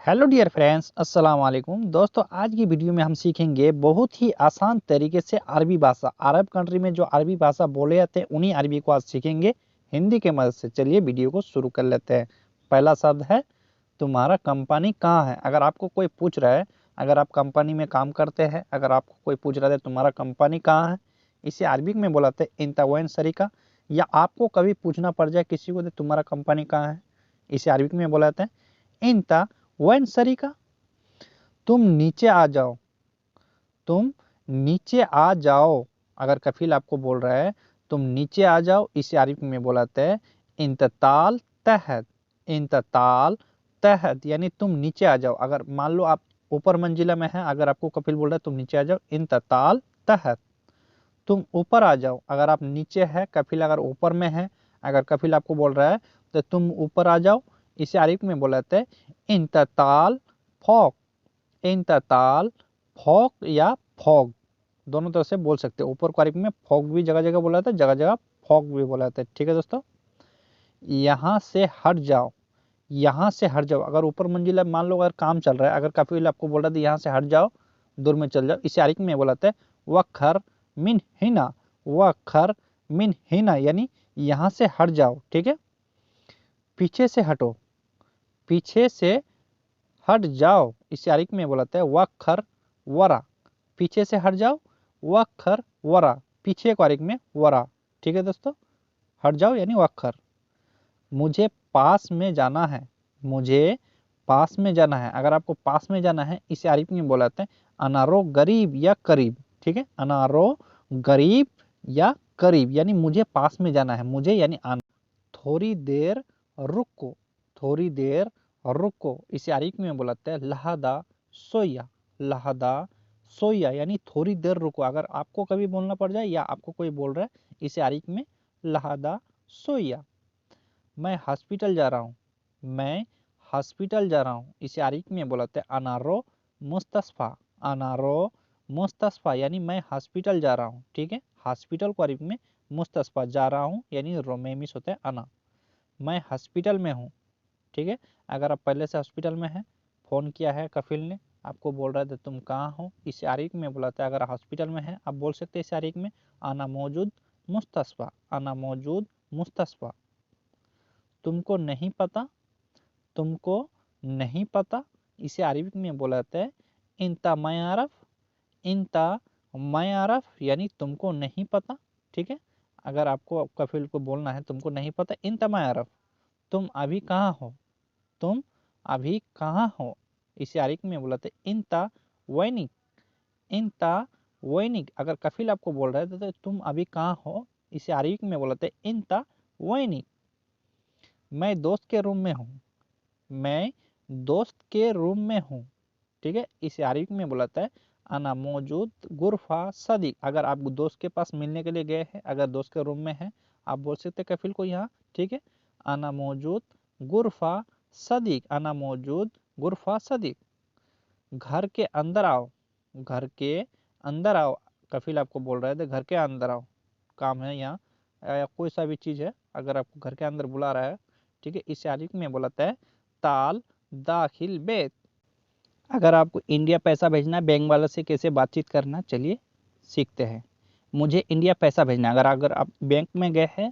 Hello dear friends, अस्सलाम वालेकुम। दोस्तों, आज की वीडियो में हम सीखेंगे बहुत ही आसान तरीके से अरबी भाषा। अरब कंट्री में जो अरबी भाषा बोले जाते हैं उन्हीं अरबी को आज सीखेंगे हिंदी के मदद से। चलिए वीडियो को शुरू कर लेते हैं। पहला शब्द है तुम्हारा कंपनी कहाँ है। अगर आपको कोई पूछ रहा है, अगर आप कंपनी में काम करते हैं, अगर आपको कोई पूछ रहा है तुम्हारा कंपनी कहाँ है, इसे अरबिक में बोलाते हैं इंता वैन सरीका। या आपको कभी पूछना पड़ जाए किसी को तुम्हारा कंपनी कहाँ है, इसे अरबिक में बोलाते हैं इंता वैन सरीका। तुम नीचे आ जाओ, तुम नीचे आ जाओ। अगर कफिल आपको बोल रहा है तुम नीचे आ जाओ, इसे अरबिक में बोलाते हैं इंतताल तहत। इंतताल तहत यानी तुम नीचे आ जाओ। अगर मान लो आप ऊपर मंजिला में है, अगर आपको कपिल बोल रहा है तुम नीचे आ जाओ, इंतताल तहत। तुम ऊपर आ जाओ, अगर आप नीचे है, कपिल अगर ऊपर में है, अगर कपिल आपको बोल रहा है तो तुम ऊपर आ जाओ, इसे अरबिक में बोलाते हैं इंतताल फौक। इंतताल फौक या फॉग, दोनों तरह से बोल सकते हैं। ऊपर को अरबी में फॉग भी जगह जगह बोला जाता है, जगह जगह फॉग भी बोला जाता है। ठीक है दोस्तों, यहाँ से हट जाओ। यहाँ से हट जाओ, अगर ऊपर मंजिला मान लो अगर काम चल रहा है, अगर कपिल आपको बोल रहा था यहाँ से हट जाओ, दूर में चल जाओ, इसे अरबी में बोला जाता है वखर मिन हिना। वखर मिन हिना यानी यहाँ से हट जाओ। ठीक है, पीछे से हटो, पीछे से हट जाओ, इसे अरबी में बोला जाता है वखर वरा। पीछे से हट जाओ, वखर वरा, पीछे को अरबी में वरा। ठीक है दोस्तों, हट जाओ यानी वखर। मुझे पास में जाना है, मुझे पास में जाना है। अगर आपको पास में जाना है, इसे अरबी में बोलाते हैं अनारो गरीब या करीब। ठीक है, अनारो गरीब या करीब यानी मुझे पास में जाना है, मुझे यानी आना। थोड़ी देर रुको, थोड़ी देर रुको, इसे अरबी में बोलाते हैं लहदा सोया। लहदा सोया यानी थोड़ी देर रुको। अगर आपको कभी बोलना पड़ जाए या आपको कोई बोल रहा है, इसे अरबी में लहदा सोया। मैं हॉस्पिटल जा रहा हूँ, मैं हॉस्पिटल जा रहा हूँ, इसे अरबी में बोलाते हैं अनारो मुस्तस्फा। अनारो मुस्तस्फा यानी मैं हॉस्पिटल जा रहा हूँ। ठीक है, हॉस्पिटल को अरबी में मुस्तस्फा, जा रहा हूँ यानी रोमेमिस होता है अना। मैं हॉस्पिटल में हूँ। ठीक है, अगर आप पहले से हॉस्पिटल में हैं, फ़ोन किया है कफिल ने, आपको बोल रहा था तुम कहाँ हो, इसे अरबी में बुलाता है। अगर हॉस्पिटल में है आप बोल सकते हैं इसे अरबी में आना मौजूद मुस्तस्फा। आना मौजूद मुस्तस्फा। तुमको नहीं पता, तुमको नहीं पता, इसे अरबी में बोला जाता है इंता मायारफ। इंता मायारफ यानी तुमको नहीं पता। ठीक है, अगर आपको कफिल को बोलना है तुमको नहीं पता, इंता मायारफ, तुम अभी कहाँ हो, तुम अभी कहाँ हो, इसे अरबी में बोलाते इंता वैनिक। इंता वैनिक, अगर कफिल आपको बोल रहा है तो तुम अभी कहाँ हो, इसे अरबी में बोलाते इंता वैनिक। मैं दोस्त के रूम में हूँ, मैं दोस्त के रूम में हूँ। ठीक है, इसे अरबी में बुलाता है अना मौजूद गुरफा सदीक। अगर आप दोस्त के पास मिलने के लिए गए हैं, अगर दोस्त के रूम में है, आप बोल सकते हैं कफिल को यहाँ। ठीक है, अना मौजूद गुरफा सदीक। अना मौजूद गुरफा सदीक। घर के अंदर आओ, घर के अंदर आओ, कफिल आपको बोल रहे थे घर के अंदर आओ, काम है यहाँ या कोई सा भी चीज़ है, अगर आपको घर के अंदर बुला रहा है। ठीक है, इसे अरबी में बुलाता है ताल दाखिल बेत। अगर आपको इंडिया पैसा भेजना है, बैंक वाले से कैसे बातचीत करना, चलिए सीखते हैं। मुझे इंडिया पैसा भेजना है, अगर अगर आप बैंक में गए हैं,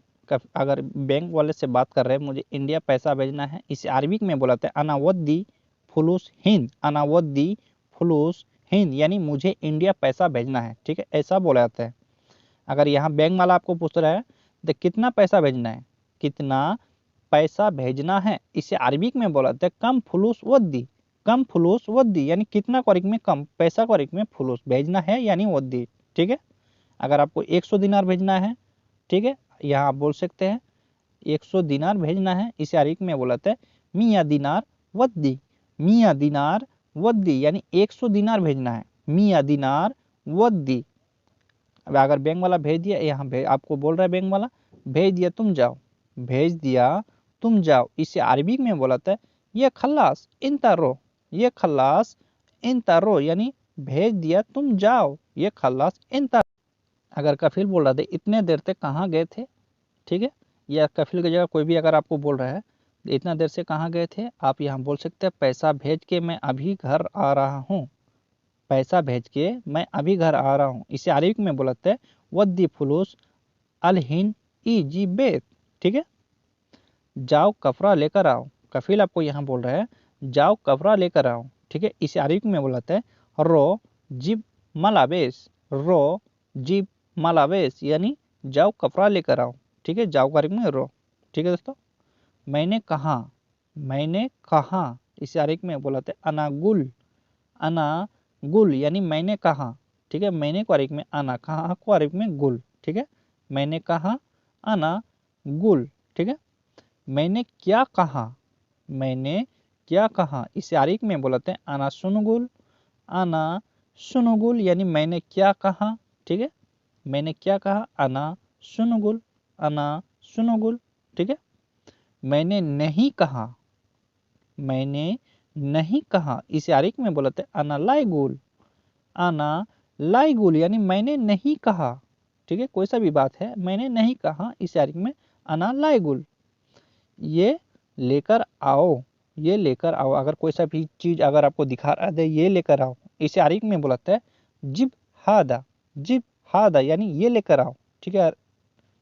अगर बैंक वाले से बात कर रहे हैं मुझे इंडिया पैसा भेजना है, इसे अरबी में बोलाते हैं अनावद्दी फुलूस हिंद। अनावद्दी फुलूस हिंद यानी मुझे इंडिया पैसा भेजना है। ठीक है, ऐसा बोला जाता है। अगर यहाँ बैंक वाला आपको पूछ रहा है तो कितना पैसा भेजना है, कितना पैसा भेजना है, इसे अरबी में बोलाते हैं कम फुलूस वद्दी। कम फुलूस वद्दी यानी कितना को अरबी में कम, पैसा को अरबी में फुलूस, भेजना है यानी वद्दी। ठीक है, अगर आपको 100 दिनार भेजना है, ठीक है, यहाँ आप बोल सकते हैं 100 दिनार भेजना है, इसे अरबी में बोलाते हैं मिया दिनार वद्दी। मिया दिनार वद्दी यानी 100 दिनार भेजना है, मिया दिनार वद्दी। अब अगर बैंक वाला भेज दिया, यहाँ आपको बोल रहा है बैंक वाला भेज दिया तुम जाओ, भेज दिया तुम जाओ, इसे अरबी में बोलाता है ये खल्लास इंतारो। ये खल्लास इंतारो यानी भेज दिया तुम जाओ, ये खल्लास इंतारो। अगर कफिल बोल रहा था इतने देर तक कहाँ गए थे, ठीक है, या कफिल की जगह कोई भी अगर आपको बोल रहा है इतना देर से कहाँ गए थे? आप यहाँ बोल सकते हैं पैसा भेज के मैं अभी घर आ रहा हूँ। पैसा भेज के मैं अभी घर आ रहा हूँ। इसे अरबिक में बोलते हैं वद्दी फुलूस अलहिन इजी बेत। ठीक है, जाओ कपड़ा लेकर आओ। कफिल आपको यहाँ बोल रहा है जाओ कपड़ा लेकर आओ। ठीक है, इसे अरबिक में बोलते हैं रो जिब मलाबेस। रो जिब मलाबेस यानी जाओ कपड़ा लेकर आओ। ठीक है, जाओ का अरबिक में रो। ठीक है दोस्तों, मैंने कहा, मैंने कहा इसे अरबिक में बोलते हैं अनागुल। अनागुल यानी मैंने कहा। ठीक है, मैंने को अरबिक में अना, कहा को अरबिक में गुल। ठीक है, मैंने कहा अना गुल। ठीक है, मैंने क्या कहा, मैंने क्या कहा इसे अरबिक में बोलते हैं अना सुनुगुल। अना सुनुगुल यानी मैंने क्या कहा। ठीक है, मैंने क्या कहा अना सुनुगुल, अना सुनुगुल। ठीक है, मैंने नहीं कहा, मैंने नहीं कहा इसे अरबिक में बोलते हैं अना लाइगुल। अना लाइगुल यानी मैंने नहीं कहा। ठीक है, कोई सा भी बात है मैंने नहीं कहा इसे अरबिक में अना लाइगुल। ये लेकर आओ, ये लेकर आओ। अगर कोई सा भी चीज अगर आपको दिखा रहा है ये लेकर आओ, इसे अरबिक में बोलते हैं जिब हादा। जिब हादा यानी ये लेकर आओ। ठीक है,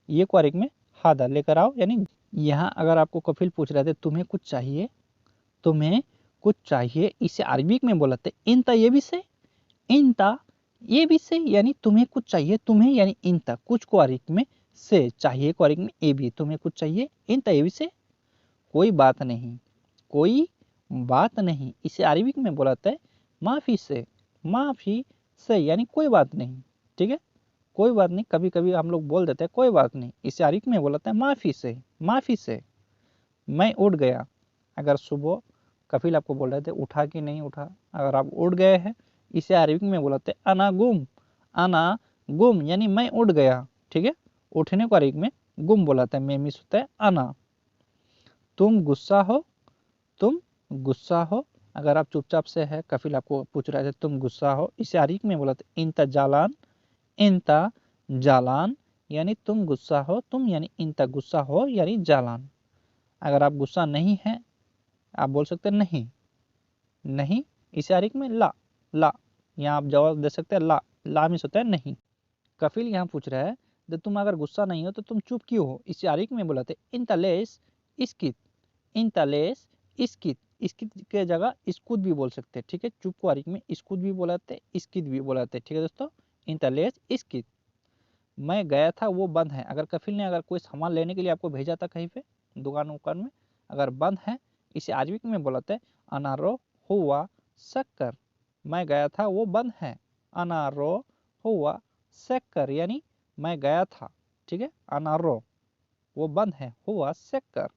ये को अरबिक में हादा लेकर आओ यानी। यहाँ अगर आपको कफिल पूछ रहे थे तुम्हें कुछ चाहिए, तुम्हें कुछ चाहिए इसे अरबिक में बोलते हैं इंता ये भी से। इंता ये भी से यानी तुम्हें कुछ चाहिए, तुम्हें यानी इंता, कुछ को अरबिक में से, चाहिए को अरबिक में ए भी, तुम्हें कुछ चाहिए इंता ये भी से, कोई बात नहीं, कोई बात नहीं इसे अरबिक में बोलते हैं माफी से। माफी से यानी कोई बात नहीं। ठीक है, कोई बात नहीं, कभी कभी हम लोग बोल देते हैं कोई बात नहीं, इसे अरबिक में बोलते हैं माफी से। माफी से। मैं उठ गया, अगर सुबह कफिल आपको बोल रहे थे उठा कि नहीं उठा, अगर आप उठ गए हैं इसे अरबिक में बोलते हैं अना गुम। अना गुम यानी मैं उठ गया। ठीक है, उठने को अरबिक में गुम बोलाता है, में मिस होता है अना। तुम गुस्सा हो, तुम गुस्सा हो, अगर आप चुपचाप से है कफिल आपको पूछ रहे थे तुम गुस्सा हो इसे अरबिक में बोलते हैं इंता जालान। इंता जालान यानी तुम गुस्सा हो, तुम यानी इंता गुस्सा हो यानी जालान। अगर आप गुस्सा नहीं है आप बोल सकते हैं नहीं। नहीं इसे अरबिक में ला। ला, यहाँ आप जवाब दे सकते हैं ला। ला मिस होता है नहीं। कफिल यहाँ पूछ रहा है जब तुम अगर गुस्सा नहीं हो तो तुम चुप क्यों हो, इसे अरबिक में बोलते इंतलेस इस्कित। इंतलेस इस्कित, इस्कित के जगह इस्कुत भी बोल सकते हैं। ठीक है, चुप को अरबिक में इस्कुत भी बोलाते हैं, इस्कित भी बोलाते हैं। ठीक है दोस्तों, इंतलेस इस्कित। मैं गया था वो बंद है, अगर कफिल ने अगर कोई सामान लेने के लिए आपको भेजा था कहीं पे दुकान उकान में, अगर बंद है इसे अरबिक में बोलते हैं अनारो हुआ शक्कर। मैं गया था वो बंद है। अनारो हुआ शक्कर यानी मैं गया था। ठीक है, अनारो वो बंद है, हुआ शक्कर।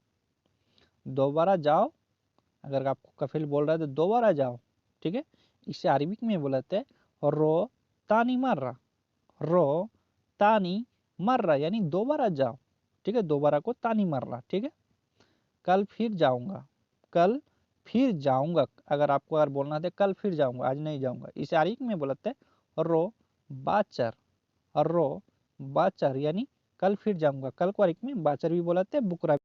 दोबारा जाओ, अगर आपको कफिल बोल रहा है तो दोबारा जाओ। ठीक है, इसे अरबिक में बोलते हैं रो तानी मर्रा। रो तानी मर्रा यानी दोबारा जाओ। ठीक है, दोबारा को तानी मर्रा। ठीक है, कल फिर जाऊंगा। कल फिर जाऊंगा, अगर आपको अगर बोलना है कल फिर जाऊंगा, आज नहीं जाऊंगा, इसे अरबिक में बोलते हैं रो बाचर। रो बाचर यानी कल फिर जाऊंगा। कल को अरबिक में बाचर भी बोलते हैं, बुकरा।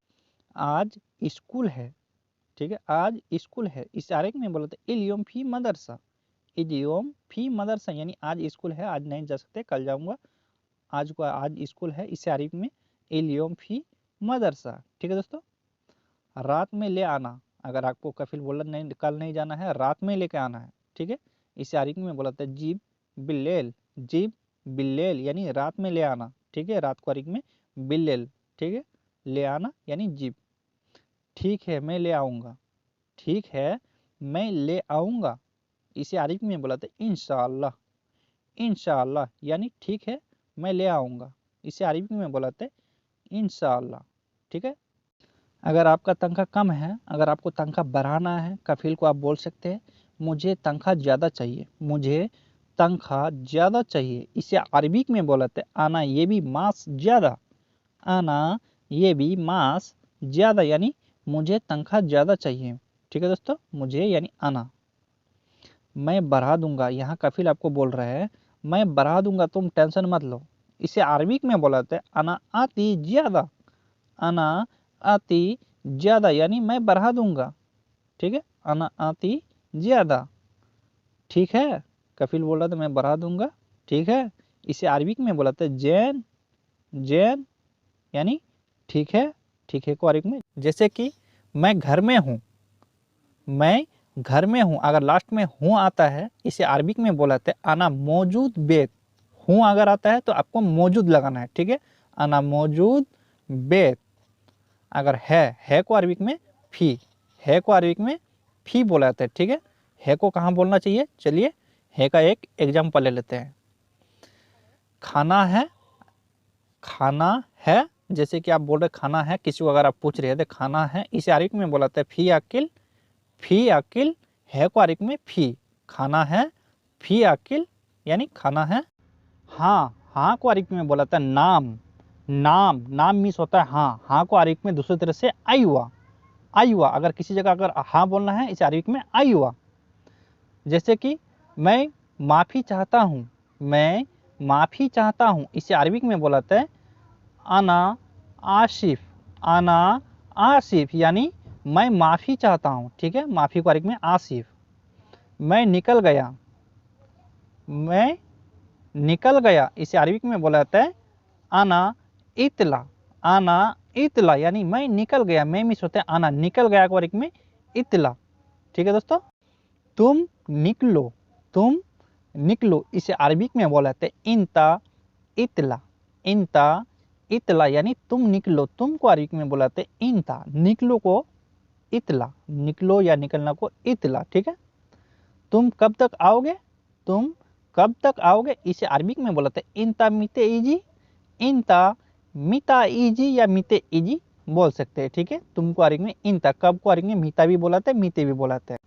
आज स्कूल है। ठीक है, आज स्कूल है, इसे अरबिक में बोलते हैं इलियम फी मदरसा। इलियम फी मदरसा यानी आज स्कूल है, आज नहीं जा सकते कल जाऊंगा। आज को आज स्कूल है, इसे अरबिक में इलियम फी मदरसा। ठीक है दोस्तों, रात में ले आना, अगर आपको कफिल बोला नहीं कल नहीं जाना है रात में लेके आना है। ठीक है, इसे अरबिक में बोलते हैं जीब बिल्लेल। जीब बिल्लेल यानी रात में ले आना। ठीक है, रात को अरबिक में बिल्लेल। ठीक है, ले आना यानी जीब। ठीक है मैं ले आऊंगा। ठीक है मैं ले आऊंगा, इसे अरबिक में बोलते हैं इंशाअल्लाह। इंशाअल्लाह यानी ठीक है मैं ले आऊंगा, इसे अरबिक में बोलते हैं इंशाअल्लाह। ठीक है, अगर आपका तनख्वाह कम है, अगर आपको तनख्वाह बढ़ाना है कफिल को आप बोल सकते हैं मुझे तनख्वाह ज़्यादा चाहिए, मुझे तनख्वाह ज़्यादा चाहिए, इसे अरबिक में बोलते हैं आना ये भी मास ज़्यादा। आना ये भी मास ज़्यादा यानी मुझे तनख्वाह ज़्यादा चाहिए। ठीक है दोस्तों, मुझे यानी आना। मैं बढ़ा दूंगा, यहाँ कफिल आपको बोल रहे हैं मैं बढ़ा दूंगा तुम टेंशन मत लो, इसे अरबिक में बोलते हैं अना आती ज़्यादा। अना आती ज्यादा यानी मैं बढ़ा दूंगा, ठीक है, अना आती ज्यादा, ठीक है। कफिल बोल रहा था मैं बढ़ा दूंगा, ठीक है। इसे अरबिक में बोला था जैन, जैन यानी ठीक है, ठीक है को अरबिक में। जैसे कि मैं घर में हूँ, मैं घर में हूँ, अगर लास्ट में हूँ आता है इसे अरबिक में बोला था आना मौजूद बेत। हूँ अगर आता है तो आपको मौजूद लगाना है, ठीक है, आना मौजूद बेत। अगर है को अरबिक में फी, है को अरबिक में फी बोला जाता है, ठीक है को कहाँ बोलना चाहिए, चलिए है का एक एग्जाम्पल ले लेते हैं। खाना है, खाना है, जैसे कि आप बोल रहे खाना है, किसी को अगर आप पूछ रहे हैं तो खाना है, इसे अरबिक में बोला जाता है फी अकिल, फी अकिल, है को अरबिक में फी, खाना है, फी अकिल यानी खाना है। हाँ, हाँ को अरबिक में बोला जाता है नाम, नाम, नाम मीन्स होता है हाँ, हाँ को अरबिक में दूसरी तरह से आई हुआ, आई हुआ। अगर किसी जगह अगर हाँ बोलना है इसे अरबिक में आई हुआ। जैसे कि मैं माफ़ी चाहता हूँ, मैं माफ़ी चाहता हूँ, इसे अरबिक में बोला जाता है आना आसिफ, आना आसिफ यानी मैं माफ़ी चाहता हूँ, ठीक है, माफ़ी को अरबिक में आसिफ। मैं निकल गया, मैं निकल गया, इसे अरबिक में बोला जाता है आना इतला, आना इतला यानी मैं निकल गया, मैं मिस होता है आना, निकल गया को अरबिक में इतला, ठीक है दोस्तों। तुम निकलो, तुम निकलो, इसे अरबिक में बोला जाता है इंता इतला, इंता इतला यानी तुम निकलो, तुम को अरबिक में बोला जाता है इंता, निकलो को इतला, निकलो या निकलना को इतला, ठीक है। तुम कब तक आओगे, तुम कब तक आओगे, इसे अरबिक में बोला जाता है इंता मिते इजी, इंता मिता इजी या मिते इजी बोल सकते हैं, ठीक है। तुमको अरबिक में इंता, कब को अरबिक में मिता भी बोलाते हैं, मिते भी बोलाते हैं।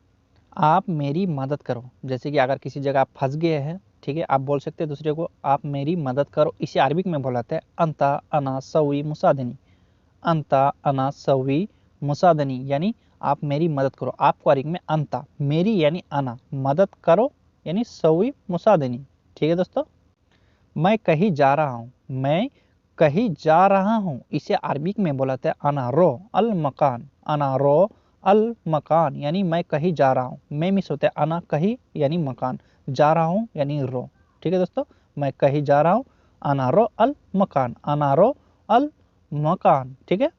आप मेरी मदद करो, जैसे कि अगर किसी जगह आप फंस गए हैं, ठीक है, आप बोल सकते हैं दूसरे को आप मेरी मदद करो, इसे अरबिक में बोलाते हैं अंता अना सवी मुसादनी, अंता अना सवी मुसादनी यानी आप मेरी मदद करो। आपको अरबिक में अंता मेरी यानी अना, मदद करो यानी सवी मुसादनी, ठीक है दोस्तों। मैं कहीं जा रहा हूँ, मैं कहीं जा रहा हूँ, इसे अरबिक में बोलाते हैं अना रो अल मकान, अना रो अल मकान यानी मैं कहीं जा रहा हूँ, मैं मिस होते हैं अना कहीं यानी मकान, जा रहा हूँ यानी रो, ठीक है दोस्तों। मैं कहीं जा रहा हूँ, अना रो अल मकान, अना रो अल मकान, ठीक है।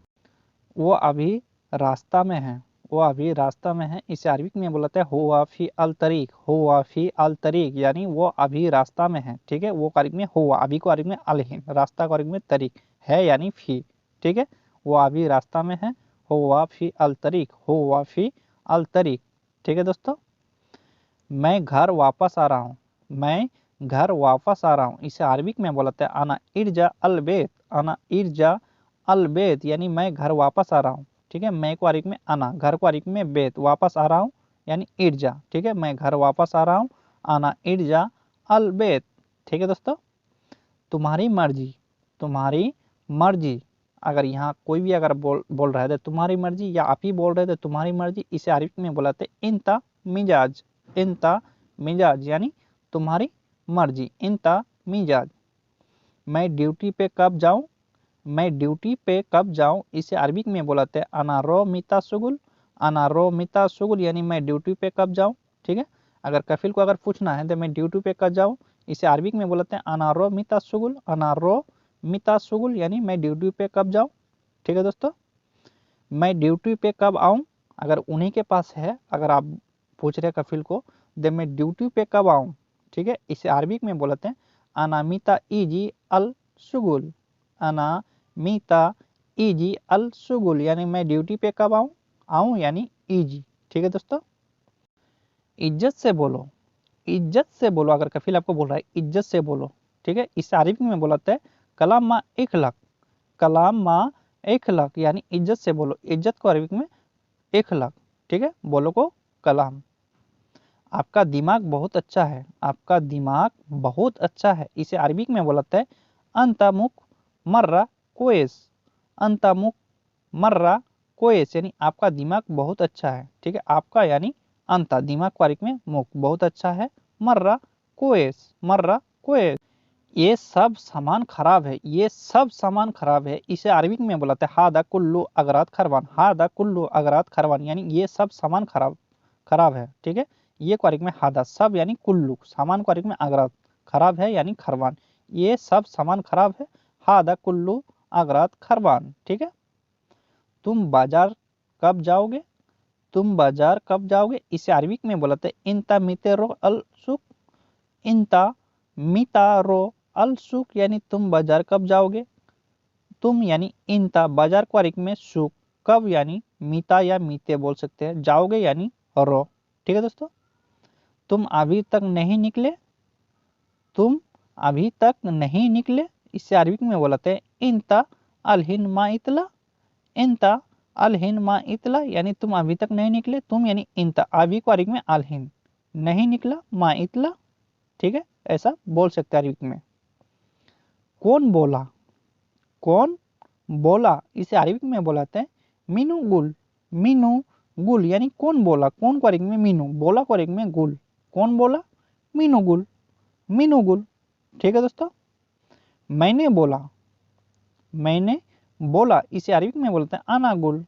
वो अभी रास्ता में है, वो अभी रास्ता में है, इसे अरबिक में बोलते हैं हुआ फी अल तरीक, हुआ फी अल तरीक यानी वो अभी रास्ता में है, ठीक है। वो को अरबिक में हुआ, अभी को अरबिक में अलहिन, रास्ता को अरबिक में तरीक है यानी फी, ठीक है। वो अभी रास्ता में है, हुआ फी अल तरीक, हुआ फी अल तरीक, ठीक है दोस्तों। मैं घर वापस आ रहा हूँ, मैं घर वापस आ रहा हूँ, इसे अरबिक में बोलते हैं आना इर्जा अल बेत, आना इर्जा अल बेत यानी मैं घर वापस आ रहा हूँ, ठीक है। मैं को अरबिक में आना, घर को अरबिक में बेत, वापस आ रहा हूँ यानी इर्जा, ठीक है। मैं घर वापस आ रहा हूँ, आना इर्जा अल बेत, ठीक है दोस्तों। तुम्हारी मर्जी, तुम्हारी मर्जी, अगर यहाँ कोई भी अगर बोल रहा है तो तुम्हारी मर्जी, या आप ही बोल रहे थे तुम्हारी मर्जी, इसे अरबिक में बोलाते इंता मिजाज, इंता मिजाज यानी तुम्हारी मर्जी, इंता मिजाज। मैं ड्यूटी पे कब जाऊं, मैं ड्यूटी पे कब जाऊं, इसे अरबिक में बोलाते हैं अनारो मिता सुगुल, अनारो मिता सुगुल यानी मैं ड्यूटी पे कब जाऊं, ठीक है। अगर कफिल को अगर पूछना है तो मैं ड्यूटी पे कब जाऊं, इसे अरबिक में बोलते हैं अनारो मिता सुगुल, अनारो मिता सुगुल यानी मैं ड्यूटी पे कब जाऊं, ठीक है दोस्तों। मैं ड्यूटी पे कब आऊं, अगर उन्हीं के पास है, अगर आप पूछ रहे कफिल को दे मैं ड्यूटी पे कब आऊं, ठीक है, इसे अरबिक में बोलते हैं अनामिता इजी अल सुगुल, अनामिता इजी अल सुगुल यानी मैं ड्यूटी पे कब आऊं, आऊं यानी इजी, ठीक है दोस्तों। इज्जत से बोलो, इज्जत से बोलो, अगर कफिल आपको बोल रहा है इज्जत से बोलो, ठीक है, इसे अरबिक में बोलते हैं कलाम मा इखलक, कलाम मा इखलक यानी इज्जत से बोलो, इज्जत को अरबिक में इखलक, ठीक है, बोलो को कलाम। आपका दिमाग बहुत अच्छा है, आपका दिमाग बहुत अच्छा है, इसे अरबिक में बोलते हैं अंतामुक मर्रा कोएस, अंतामुक मर्रा कोएस यानी आपका दिमाग बहुत अच्छा है, ठीक है। आपका यानी अंता, दिमाग को अरबिक में मुख, बहुत अच्छा है, मर्रा कोएस, मर्रा कोएस। ये सब सामान खराब है, ये सब सामान खराब है, इसे अरबिक में बुलाते हैं हादा कुल्लू अगरात खरवान। हादा कुल्लू अगरात खरवान यानी ये सब सामान खराब खराब है। ठीक है, ये को अरबिक में हादा सब यानी कुल्लू, सामान को अरबिक में अगरात खराब है यानी खरवान। ये सब सामान खराब है, हादा कुल्लू अगरात खरवान। ठीक है, तुम बाजार कब जाओगे, तुम बाजार कब जाओगे, इसे अरबिक में बुलाते हैं इंता मितेरो अल सुक। इंता मितारो अल सुक यानी तुम बाजार कब जाओगे। तुम यानी इंता, बाजार को अरबिक में सुक, कब यानी मीता या मीते बोल सकते हैं, जाओगे यानी रो। ठीक है दोस्तों, तुम अभी तक नहीं निकले, तुम अभी तक नहीं निकले, इसे अरबिक में बोलते हैं इंता अलहिन मा इतला। इंता अलहिन मा इतला यानी तुम अभी तक नहीं निकले, तुम यानी इंता, अभी को अरबिक में अलहिन, नहीं निकला मा इतला। ठीक है, ऐसा बोल सकते हैं अरबिक में। कौन बोला, कौन बोला, इसे अरबिक में बोलाते हैं मीनू गुल। मीनू गुल यानी कौन बोला, कौन को अरबिक में मीनू, बोला को अरबिक में गुल, कौन बोला मीनू गुल, मीनू गुल। ठीक है दोस्तों, मैंने बोला, मैंने बोला, इसे अरबिक में बोलते हैं आना गुल।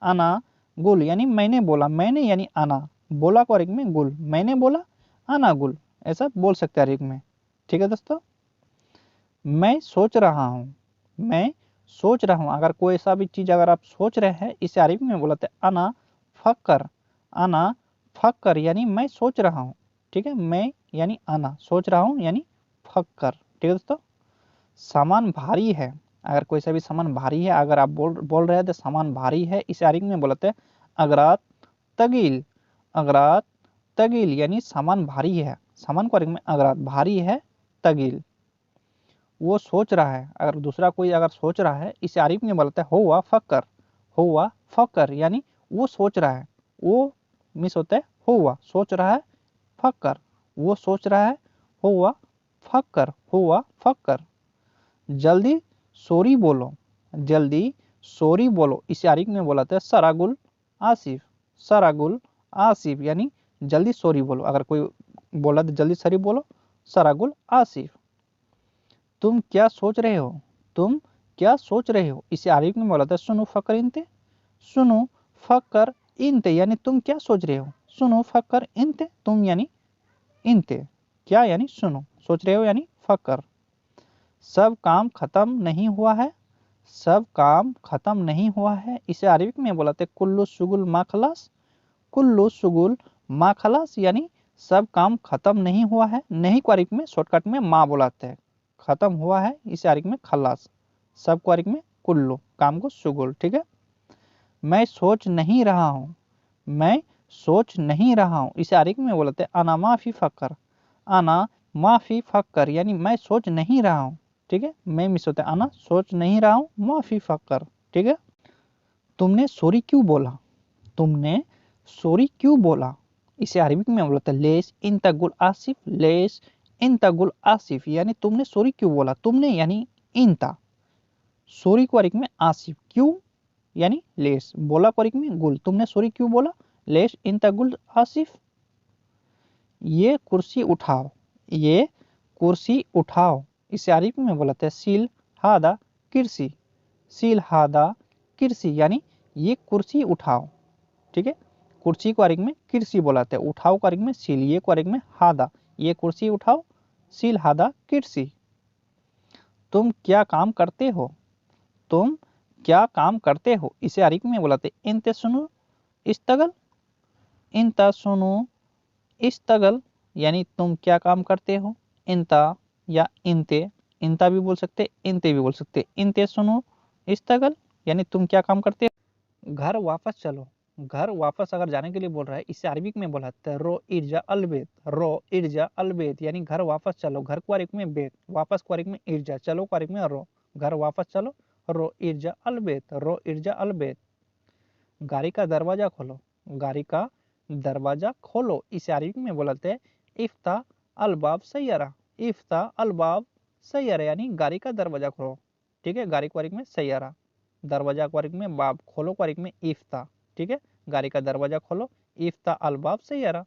आना गुल यानी मैंने बोला, मैंने यानी आना, बोला को अरबिक में गुल, मैंने बोला आना गुल, ऐसा बोल सकते हैं अरबिक में। ठीक है दोस्तों, मैं सोच रहा हूँ, मैं सोच रहा हूँ, अगर कोई सा भी चीज अगर आप सोच रहे हैं, इसे अरबी में बोलते हैं अना फक्कर। अना फक्कर यानी मैं सोच रहा हूँ। ठीक है, मैं यानी अना, सोच रहा हूँ यानी फक्कर। ठीक है दोस्तों, सामान भारी है, अगर कोई सा भी सामान भारी है, अगर आप बोल रहे हैं तो सामान भारी है, इसे अरबी में बोलते हैं अगरात तगील। अगरात तगील यानी सामान भारी है, सामान को अरबी में अगरात, भारी है तगील। वो सोच रहा है, अगर दूसरा कोई अगर सोच रहा है, इसे अरबी में बोलते हैं हुआ फक्कर। हुआ फक्कर यानी वो सोच रहा है, वो मिस होता है हुआ, सोच रहा है फक्कर, वो सोच रहा है हुआ फक्कर, हुआ फक्कर। जल्दी सॉरी बोलो, जल्दी सॉरी बोलो, इसे अरबी में बोलते हैं सरागुल आसिफ। सरागुल आसिफ यानी जल्दी सॉरी बोलो, अगर कोई बोला तो जल्दी सॉरी बोलो, सरागुल आसिफ। तुम क्या सोच रहे हो, तुम क्या सोच रहे हो, इसे अरबी में बोला था सुनो फकर इंते। सुनो फकर इंते यानी तुम क्या सोच रहे हो, सुनो फकर इंते, तुम यानी इंते, क्या यानी सुनो, सोच रहे हो यानी फकर। सब काम खत्म नहीं हुआ है, सब काम खत्म नहीं हुआ है, इसे अरबी में बोला था कुल्लू शुगुल मा खलास। कुल्लू शुगुल मा खलास यानी सब काम खत्म नहीं हुआ है, नहीं को अरबी में शॉर्टकट में माँ बुलाते हैं, खत्म हुआ है इसे अरबी में खलास, सब को अरबी में कुल्लू, काम को शुगुल। ठीक है, मैं सोच नहीं रहा हूँ, मैं सोच नहीं रहा हूँ, इसे अरबी में बोलते हैं अना माफी फक्कर। अना माफी फक्कर यानी मैं सोच नहीं रहा हूँ। ठीक है, मैं मिस होता है अना, सोच नहीं रहा हूँ माफी फक्कर। ठीक है, तुमने सॉरी क्यों बोला, तुमने सॉरी क्यों बोला, इसे अरबी में बोलते हैं लेस इंतगुल आसिफ। लेस इंतगुल आसिफ यानी तुमने सॉरी क्यों बोला, तुमने यानी इंता, सॉरी को अरबी में आसिफ, क्यों यानी लेस, बोला को अरबी में गुल, तुमने सॉरी क्यों बोला, लेस इंतगुल आसिफ। ये कुर्सी उठाओ, ये कुर्सी उठाओ, इसे अरबी में बोलते हैं सील हादा किरसी। सील हादा किरसी यानी ये कुर्सी उठाओ। ठीक है, कुर्सी को अरबी में किरसी बोलाते हैं, उठाओ को अरबी में सील, ये को अरबी में हादा, ये कुर्सी उठाओ, सील हादा किरसी। तुम क्या काम करते हो, तुम क्या काम करते हो, इसे अरबी में बोलाते हैं इंते सुनो इस्तगल। इंता सुनो इस्तगल यानी तुम क्या काम करते हो, इंता या इंते, इंता भी बोल सकते, इंते भी बोल सकते, इंते सुनो इस्तगल यानी तुम क्या काम करते हो। घर वापस चलो, घर वापस अगर जाने के लिए बोल रहा है, इसे अरबी में बोला है रो इर्जा अलबेत। रो इर्जा अलबेत यानी घर वापस चलो, घर को अरबी में बेत, वापस को अरबी में इर्जा, चलो को अरबी में रो, घर वापस चलो रो इर्जा अलबेत, रो इर्जा अलबेत। गाड़ी का दरवाजा खोलो, गाड़ी का दरवाजा खोलो, इसे अरबी में बोलते हैं इफ्ता अलबाब सैयरा। इफ्ता अलबाब सैयरा यानी गाड़ी का दरवाजा खोलो। ठीक है, गाड़ी को अरबी में सैयरा, दरवाजा को अरबी में बाब, खोलो को अरबी में इफ्ता। ठीक है, गाड़ी का दरवाजा खोलो, इफ्ता अलबाब सैयरा।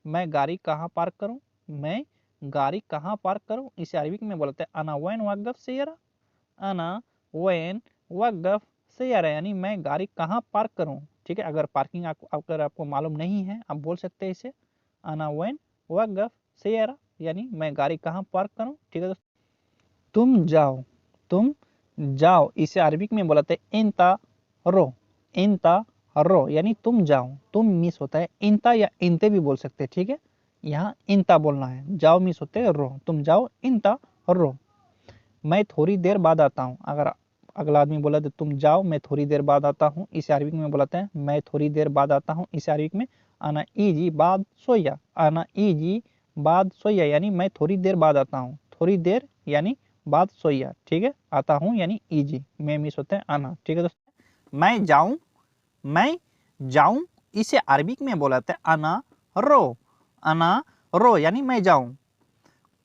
मैं गाड़ी कहाँ पार्क करूं, मैं गाड़ी कहाँ पार्क करूं, इसे अरबिक में बोलते हैं अना वैन वक़्फ़ सैयारा, अना वैन वक़्फ़ सैयारा, यानी मैं गाड़ी कहाँ पार्क करूं। ठीक है, अगर पार्किंग अगर आपको मालूम नहीं है आप बोल सकते हैं इसे अना वैन वक़्फ़ सैयारा, यानी मैं गाड़ी कहाँ पार्क करूं। ठीक है दोस्तों, तुम जाओ, तुम जाओ, इसे अरबिक में बोलते हैं इंता रो, इंता रो, यानी तुम जाओ। तुम मिस होता है इंता या इंते भी बोल सकते हैं। ठीक है, यहाँ इंता बोलना है, जाओ मिस होते हैं रो, तुम जाओ इंता रो। मैं थोड़ी देर बाद आता हूँ, अगर अगला आदमी बोला तो तुम जाओ मैं थोड़ी देर बाद आता हूँ, इसे अरबिक में बोलते हैं मैं थोड़ी देर बाद आता हूँ। इसे अरबिक में आना ईजी बाद सोया, आना ईजी बाद सोया, यानी मैं थोड़ी देर बाद आता हूँ। थोड़ी देर यानी बाद सोया। ठीक है, आता हूँ यानी ईजी, मैं मिस होते हैं आना। ठीक है दोस्तों, मैं जाऊँ, मैं जाऊँ, इसे अरबिक में बोलते हैं अना रो, अना रो, यानी मैं जाऊँ।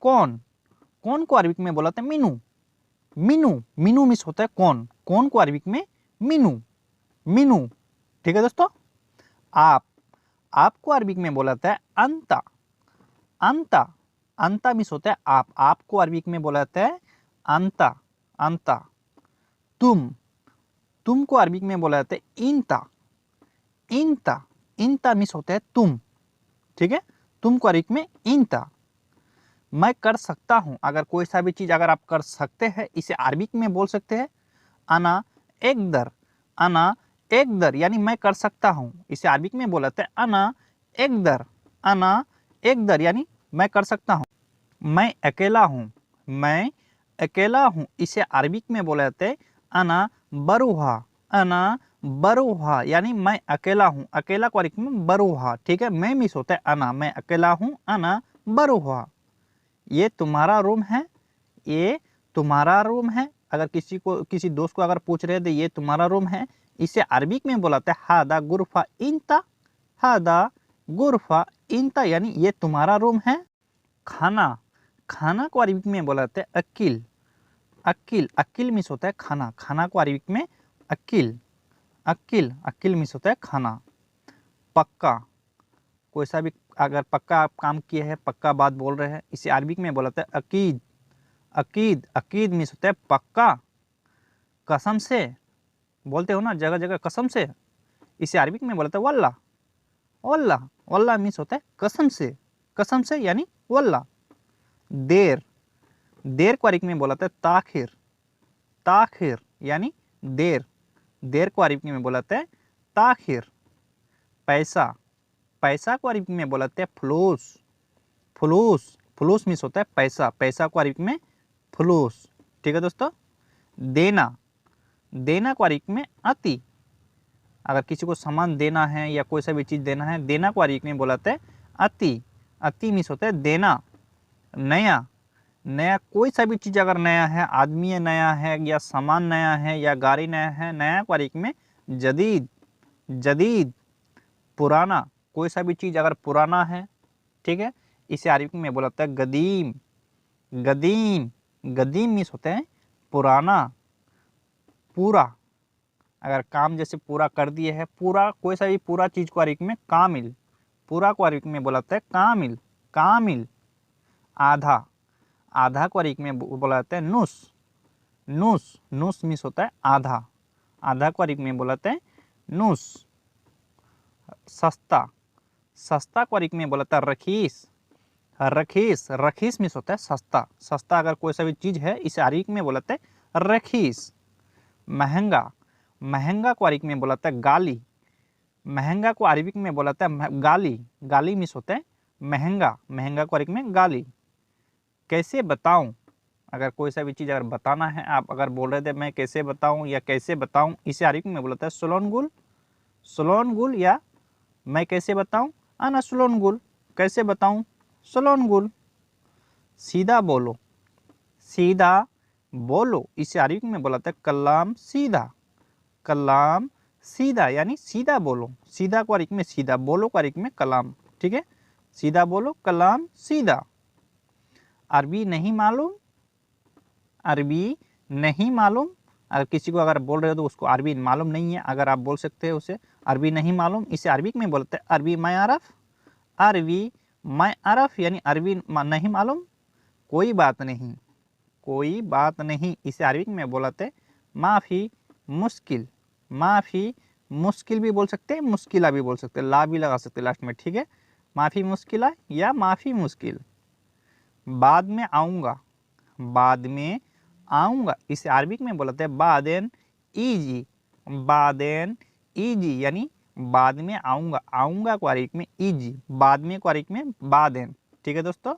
कौन, कौन को अरबिक में बोलते हैं मीनू, मीनू, मीनू मिस होता है कौन, कौन को अरबिक में मीनू, मीनू। ठीक है दोस्तों, आप, आपको अरबिक में बोलता है अंता, अंता, अंता मिस होता है आप, आपको अरबिक में बोलता है अंता, अंता। तुम, तुमको अरबिक में बोला जाता है इंता, इंता, इंता मिस होता है तुम। ठीक है, तुमको अरबिक में इंता। मैं कर सकता हूं, अगर कोई सा भी चीज अगर आप कर सकते हैं इसे अरबिक में बोल सकते हैं अना एकदर, अना एकदर, यानी मैं कर सकता हूं, इसे अरबिक में बोलते हैं अना एकदर, अना एकदर, यानी मैं कर सकता हूं। मैं अकेला हूं, मैं अकेला हूं, इसे अरबिक में बोला जाता है अना बरूहा, अना बरूहा, यानी मैं अकेला हूं, अकेला को अरबिक में बरूहा। ठीक है, मैं मिस होता है अना, मैं अकेला हूं अना बरूहा। ये तुम्हारा रूम है, ये तुम्हारा रूम है, अगर किसी को किसी दोस्त को अगर पूछ रहे थे ये तुम्हारा रूम है, इसे अरबिक में बोलाते हैं हादा गुरफा इंता, हादा गुरफा इंता, यानी ये तुम्हारा रूम है। खाना, खाना को अरबिक में बोलाते हैं अकिल, अकिल, अकिल मिस होता है खाना, खाना को अरबिक में अकिल, अकिल, अकिल मिस होता है खाना। पक्का, कोई सा भी अगर पक्का आप काम किए हैं, पक्का बात बोल रहे हैं, इसे अरबिक में बोलाते हैं अकीद, अकीद, अकीद मिस होता है पक्का। कसम से, बोलते हो ना जगह जगह कसम से, इसे अरबिक में बोलते हैं वल्ला, वल्ला, वल्ला मिस होता है कसम से, कसम से यानी वल्ला। देर, देर को अरबिक में बोलाते हैं ताखिर, ताखिर यानी देर, देर को अरबिक में बोलाते हैं ताखिर। पैसा, पैसा को अरबिक में बोलाते हैं फलूस, फलूस, फलूस मिस होता है पैसा, पैसा को अरबिक में फलूस। ठीक है दोस्तों, देना, देना को अरबिक में अति, अगर किसी को सामान देना है या कोई सा भी चीज़ देना है, देना को अरबिक में बोलाते हैं अति, अति मिस होता है देना। नया, नया कोई सा भी चीज़ अगर नया है, आदमी नया है या सामान नया है या गाड़ी नया है, नया को अरबिक में जदीद, जदीद। पुराना, कोई सा भी चीज़ अगर पुराना है, ठीक है, इसे अरबिक में बोलाता है गदीम, गदीम, गदीम मिस होते हैं पुराना। पूरा, अगर काम जैसे पूरा कर दिए है, पूरा कोई सा भी पूरा चीज़ को अरबिक में कामिल, पूरा को अरबिक में बोलाता है कामिल, कामिल। आधा, आधा को अरबिक में बोला जाता है नुस, नुस, नुस मिस होता है आधा, आधा को अरबिक में बोलाते हैं नुस। सस्ता, सस्ता को अरबिक में बोलाता है रखीस, रखीस, रखीस मिस होता है सस्ता, सस्ता अगर कोई सा भी चीज़ है इसे अरबिक में बोलाते हैं रखीस। महंगा, महंगा को अरबिक में बोलाता है गाली, महंगा को अरबिक में बोलाता है गाली, गाली मिस होता है महंगा, महंगा को अरबिक में गाली। कैसे बताऊं, अगर कोई सा भी चीज़ अगर बताना है, आप अगर बोल रहे थे मैं कैसे बताऊं या कैसे बताऊं, इसे अरबिक में बोलता है सुलोनगुल, सुलोनगुल, या मैं कैसे बताऊं अना सुलोनगुल, कैसे बताऊं सुलोनगुल। सीधा बोलो, सीधा बोलो, इसे अरबिक में बोलाता है कलाम सीधा, कलाम सीधा, यानी सीधा बोलो, सीधा को अरबिक में सीधा, बोलो को अरबिक में कलाम। ठीक है, सीधा बोलो कलाम सीधा। अरबी नहीं मालूम, अरबी नहीं मालूम, अगर किसी को अगर बोल रहे हो तो उसको अरबी मालूम नहीं है, अगर आप बोल सकते हैं उसे अरबी नहीं मालूम, इसे अरबिक में बोलते हैं अरबी मैं आरफ, अरबी मैं अरफ यानी अरबी नहीं मालूम, कोई बात नहीं, कोई बात नहीं, इसे अरबी में बोलते माफ़ी मुश्किल, माफ़ी मुश्किल भी बोल सकते हैं, मुश्किला भी बोल सकते हैं, ला भी लगा सकते हैं लास्ट में, ठीक है। माफ़ी मुश्किला या माफ़ी मुश्किल। बाद में आऊँगा, बाद में आऊँगा, इसे अरबिक में बोलते हैं बादेन ईजी, बादेन ईजी यानी बाद में आऊँगा, आऊँगा को अरबिक में ईजी, बाद में को अरबिक में बादेन, ठीक है दोस्तों।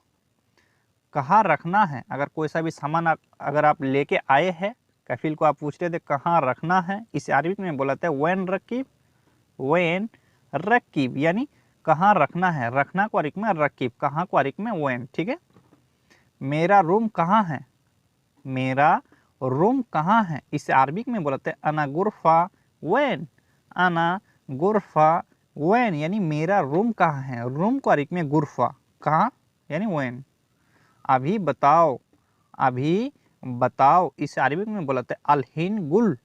कहाँ रखना है, अगर कोई सा भी सामान अगर आप लेके आए हैं, कफिल को आप पूछ रहे थे कहाँ रखना है, इसे अरबिक में बोलते हैं वैन रकीब, वैन रकीब यानी कहाँ रखना है, रखना को अरबिक में रकीब, कहाँ को अरबिक में वैन, ठीक है। मेरा रूम कहाँ है, मेरा रूम कहाँ है, इसे अरबिक में बोलते हैं अना गुरफा वैन, अना गुरफा वैन यानी मेरा रूम कहाँ है, रूम को अरबिक में गुरफा, कहाँ यानी वैन। अभी बताओ, अभी बताओ, इसे अरबिक में बोलते हैं अलहिन गुल,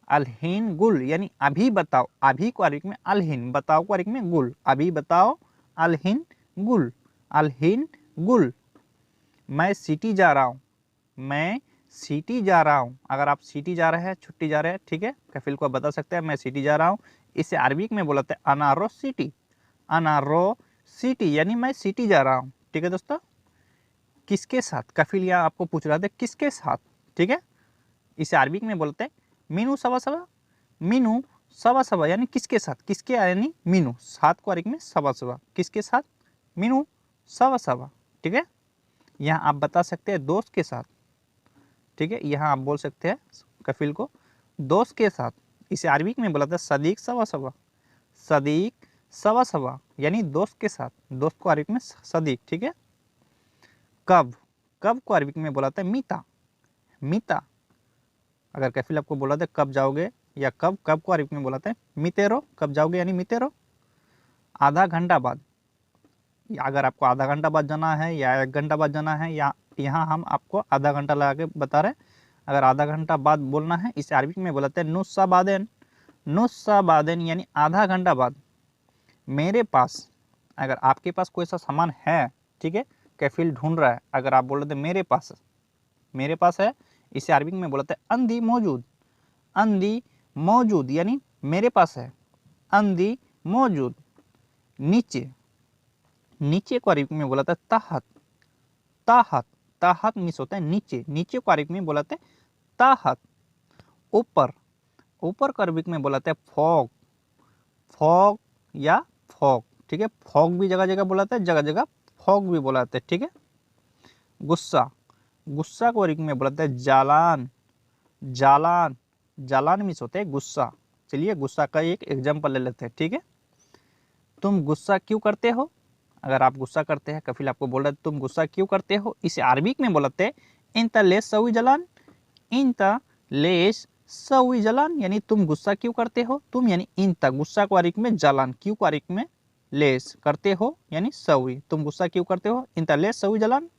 अलहिन गुल यानी अभी बताओ, अभी को अरबिक में अलहिन, बताओ को अरबिक में गुल, अभी बताओ अलहिन गुल, अलहिन गुल। मैं सिटी जा रहा हूँ, मैं सिटी जा रहा हूँ, अगर आप सिटी जा रहे हैं, छुट्टी जा रहे हैं, ठीक है, कफिल को बता सकते हैं मैं सिटी जा रहा हूँ, इसे अरबिक में बोलते हैं अनारो सिटी, अनारो सिटी यानी मैं सिटी जा रहा हूँ, ठीक है दोस्तों। किसके साथ, कफिल यहाँ आपको पूछ रहा था किसके साथ, ठीक है, इसे अरबिक में बोलते हैं मीनू सवा सवा, मीनू सवा सवा यानी किसके साथ, किसके यानी मीनू, साथ को अरबिक में सवा सवा, किसके साथ मीनू सवा सवा, ठीक है। यहाँ आप बता सकते हैं दोस्त के साथ, ठीक है, यहाँ आप बोल सकते हैं कफिल को दोस्त के साथ, इसे अरबिक में बोला था सदीक सवा सवा, सदीक सवा सवा यानी दोस्त के साथ, दोस्त को अरबिक में सदीक, ठीक है। कब, कब को अरबिक में बोला था मीता, मीता, अगर कफिल आपको बोला था कब जाओगे या कब, कब को अरबिक में बोला था मितेरो, कब जाओगे यानी मितेरो। आधा घंटा बाद, अगर आपको आधा घंटा बाद जाना है या 1 घंटा बाद जाना है, या यहाँ हम आपको आधा घंटा लगा के बता रहे हैं, अगर आधा घंटा बाद बोलना है, इसे अरबिक में बोलते हैं नुस्सा बादेन, नुस्सा बादेन यानी आधा घंटा बाद। मेरे पास, अगर आपके पास कोई सा सामान है, ठीक है, कफिल ढूंढ रहा है, अगर आप बोल रहे थे मेरे पास, मेरे पास है, इसे अरबिक में बोलते हैं अंधी मौजूद, अंधी मौजूद यानी मेरे पास है, अंधी मौजूद। नीचे, नीचे को अरबिक में बोला था ताहत, ताहत, ताहत मिस होता है नीचे, नीचे को अरबिक में बोलाते हैं ताहत। ऊपर, ऊपर को अरबिक में बोलाते हैं फॉग, फॉग या फॉग, ठीक है, फॉग भी जगह जगह बोलाते हैं, जगह जगह फॉग भी बोलाते हैं, ठीक है। गुस्सा, गुस्सा को अरबिक में बोलाते हैं जालान, जालान, जालान मिस होते हैं गुस्सा। चलिए गुस्सा का एक एग्जाम्पल ले लेते हैं, ठीक है। तुम गुस्सा क्यों करते हो, अगर आप गुस्सा करते हैं, कफिल आपको बोल रहा है तुम गुस्सा क्यों करते हो, इसे अरबिक में बोलते हैं इंता लेस सवी जलान, इंता लेस सवी जलान यानी तुम गुस्सा क्यों करते हो, तुम यानी इंता, गुस्सा को अरबिक में जलान, क्यों को अरबिक में लेस, करते हो यानी सवी, तुम गुस्सा क्यों करते हो, इंता लेस सवी जलान।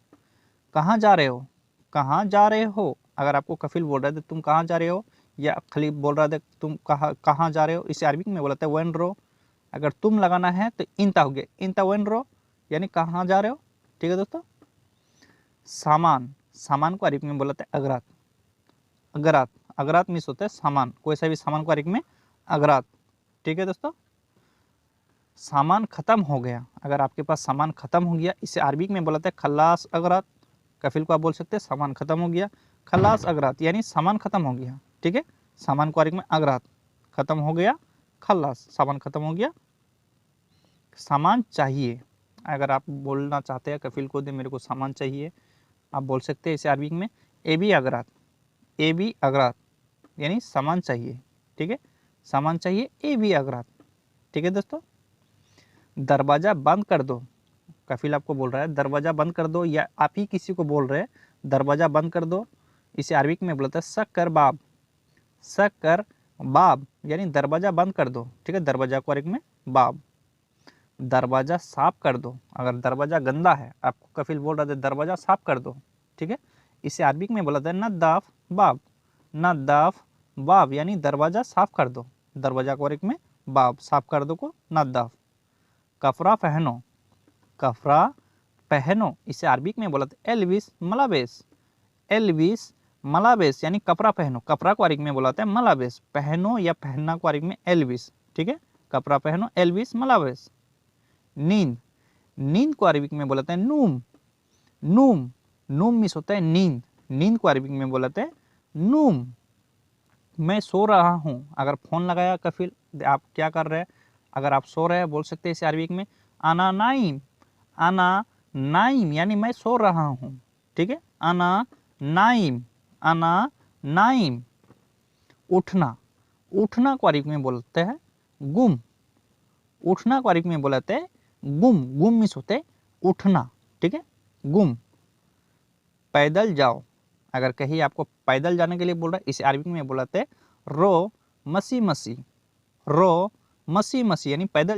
कहाँ जा रहे हो, कहाँ जा रहे हो, अगर आपको कफिल बोल रहे थे तुम कहाँ जा रहे हो, या खलीफ बोल रहा था तुम कहाँ जा रहे हो, इसे अरबिक में बोलते हैं वेन रो, अगर तुम लगाना है तो इंता हो गया, इंता वेन रो यानी कहाँ जा रहे हो, ठीक है दोस्तों। सामान, सामान को अरबिक में बोलते हैं अगरात, अगरात, अगरात मिस होता है सामान, कोई सा भी सामान को अरबिक में अगरात, ठीक है दोस्तों। सामान खत्म हो गया, अगर आपके पास सामान खत्म हो गया, इसे अरबिक में बोलते हैं खल्लास अगरात, कफिल को आप बोल सकते हैं सामान खत्म हो गया, खल्लास अगरात यानी सामान खत्म हो गया, ठीक है। सामान को अरबिक में अगरात, खत्म हो गया, खल्लास सामान खत्म हो गया। सामान चाहिए, अगर आप बोलना चाहते हैं कफिल को दे मेरे को सामान चाहिए, आप बोल सकते हैं इसे अरबिक में ए बी अगरात, ए बी अगरात यानी सामान चाहिए, ठीक है, सामान चाहिए ए बी अगरात, ठीक है दोस्तों। दरवाज़ा बंद कर दो, कफिल आपको बोल रहा है दरवाज़ा बंद कर दो, या आप ही किसी को बोल रहे हैं दरवाज़ा बंद कर दो, इसे अरबिक में बोलता है शक्कर बाब, शक्कर बाब यानी दरवाज़ा बंद कर दो, ठीक है, दरवाज़ा को अरबिक में बाब। दरवाज़ा साफ कर दो, अगर दरवाज़ा गंदा है, आपको कफिल बोल रहा था दरवाज़ा साफ कर दो, ठीक है, इसे अरबिक में बोला था नद्दाफ बाब, नद्दाफ बाब यानी दरवाज़ा साफ कर दो, दरवाज़ा को अरबिक में बाब, साफ कर दो को नद्दाफ। कपड़ा पहनो, कपड़ा पहनो, इसे अरबिक में बोला था एलविस मलाबेस। एलविस मलाबेस यानी कपड़ा पहनो, कपड़ा को अरबिक में बोलाते हैं मलाबेस, पहनो या पहनना को अरबिक में एलविस, ठीक है, कपड़ा पहनो एलविस मलाबेस। नींद, नींद को अरबिक में बोलाते हैं नूम। नूम, नूम मीन्स होता है नींद, नींद को अरबिक में बोलाते हैं नूम। मैं सो रहा हूँ, अगर फोन लगाया कफिल, आप क्या कर रहे हैं, अगर आप सो रहे हैं बोल सकते हैं इसे अरबिक में आना नाइम। आना नाइम यानी मैं सो रहा हूँ, ठीक है, आना नाइम, आना नाइम। उठना, उठना को अरबिक में बोलते हैं गुम। उठना को अरबिक में बोलते हैं गुम। गुम मीन्स होते उठना, ठीक है, गुम। पैदल जाओ, अगर कहीं आपको पैदल जाने के लिए बोल रहा है, इसे अरबिक में बोलते हैं रो मसी मसी। रो मसी मसी यानी पैदल